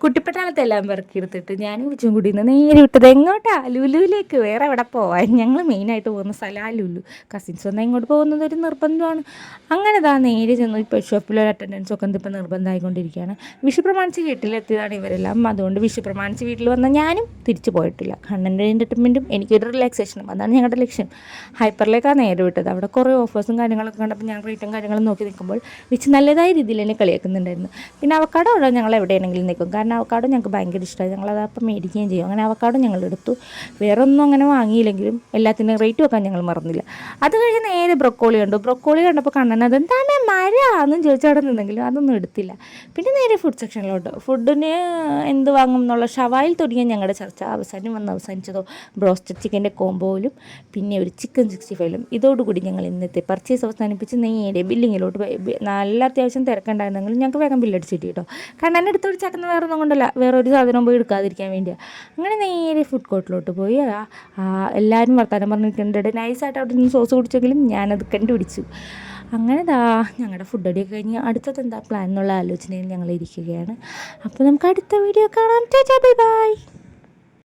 കുട്ടിപ്പട്ടാളത്തെ എല്ലാം പെറുക്കിയെടുത്തിട്ട് ഞാനും കൊച്ചും കൂടി ഇന്ന് നേരെ വിട്ടത് എങ്ങോട്ടാ ലുലുവിലേക്ക്. വേറെ എവിടെ പോവാൻ, ഞങ്ങൾ മെയിനായിട്ട് പോകുന്ന സ്ഥലം ആ ലുലു. കസിൻസ് വന്നാൽ ഇങ്ങോട്ട് പോകുന്നത് ഒരു നിർബന്ധമാണ്. അങ്ങനെ നേരെ ചെന്നു. ഇപ്പോൾ ഷോപ്പിലൊരു അറ്റൻഡൻസ് ഒക്കെ ഇപ്പോൾ നിർബന്ധമായിക്കൊണ്ടിരിക്കുകയാണ്. വിഷു പ്രമാണിച്ച് വീട്ടിലെത്തിയതാണ് ഇവരെല്ലാം. അതുകൊണ്ട് വിഷു പ്രമാണിച്ച് വീട്ടിൽ വന്നാൽ ഞാനും തിരിച്ചു പോയിട്ടില്ല. കണ്ണൻ്റെ എൻ്റർടൈൻമെൻറ്റും എനിക്കൊരു റിലാക്സേഷനും അതാണ് ഞങ്ങളുടെ ലക്ഷ്യം. ഹൈപ്പറിലേക്കാണ് നേരെ വിട്ടത്. അവിടെ കുറേ ഓഫേഴ്സും കാര്യങ്ങളൊക്കെ കണ്ടപ്പോൾ ഞാൻ റേറ്റും കാര്യങ്ങളും നോക്കി നിൽക്കുമ്പോൾ വിച്ച് നല്ലതായ രീതിയിൽ തന്നെ കളിയാക്കുന്നുണ്ടായിരുന്നു. പിന്നെ അവക്കാടോ ഞങ്ങൾ എവിടെയാണെങ്കിലും നിൽക്കും. കാരണം അവക്കാടോ ഞങ്ങൾക്ക് ഭയങ്കര ഇഷ്ടമായി. ഞങ്ങളത് അപ്പം മേടിക്കുകയും ചെയ്യും. അങ്ങനെ അവക്കാടോ ഞങ്ങൾ എടുത്തു. വേറെ ഒന്നും അങ്ങനെ വാങ്ങിയില്ലെങ്കിലും എല്ലാത്തിനും റേറ്റ് വെക്കാൻ ഞങ്ങൾ മറന്നില്ല. അത് കഴിഞ്ഞ് നേരെ ബ്രൊക്കോളി കണ്ടു. ബ്രൊക്കോളി കണ്ടപ്പോൾ കണ്ണൻ അതെന്താണ് മര എന്നും ചോദിച്ചവിടെ നിന്നെങ്കിലും അതൊന്നും എടുത്തില്ല. പിന്നെ നേരെ ഫുഡ് സെക്ഷനിലോട്ട്. ഫുഡിന് എന്ത് വാങ്ങും എന്നുള്ള ഷവായിൽ തുടങ്ങിയ ഞങ്ങളുടെ ചർച്ച അവസാനിച്ചതോ ബ്രോസ്റ്റഡ് ചിക്കൻ്റെ കോംബോയിലും പിന്നെ ഒരു ചിക്കൻ 65ലും. ഇതോടുകൂടി ഞങ്ങൾ ഇന്നത്തെ പർച്ചേസ് അവസാനിപ്പിച്ച് നേരെ ബില്ലിങ്ങിലോട്ട് പോയി. നല്ല അത്യാവശ്യം തിരക്കുണ്ടായിരുന്നെങ്കിലും ഞങ്ങൾക്ക് വേഗം ബില്ലടിച്ചിട്ട് കേട്ടോ. കാരണം എന്നെ എടുത്ത് പിടിച്ചാക്കുന്ന വേറെ ഒന്നും കൊണ്ടല്ല, വേറെ ഒരു സാധനം പോയി എടുക്കാതിരിക്കാൻ വേണ്ടിയാണ്. അങ്ങനെ നേരെ ഫുഡ് കോർട്ടിലോട്ട് പോയി. എല്ലാവരും വർത്താനം പറഞ്ഞിട്ടുണ്ട്. നൈസായിട്ട് അവിടെ നിന്ന് സോസ് കുടിച്ചെങ്കിലും ഞാനത് കണ്ടുപിടിച്ചു. അങ്ങനെ ഞങ്ങളുടെ ഫുഡ് അടിയൊക്കെ കഴിഞ്ഞ് അടുത്തത് എന്താ പ്ലാൻ എന്നുള്ള ആലോചനയിൽ ഞങ്ങൾ ഇരിക്കുകയാണ്. അപ്പോൾ നമുക്ക് അടുത്ത വീഡിയോ കാണാം. Bye bye.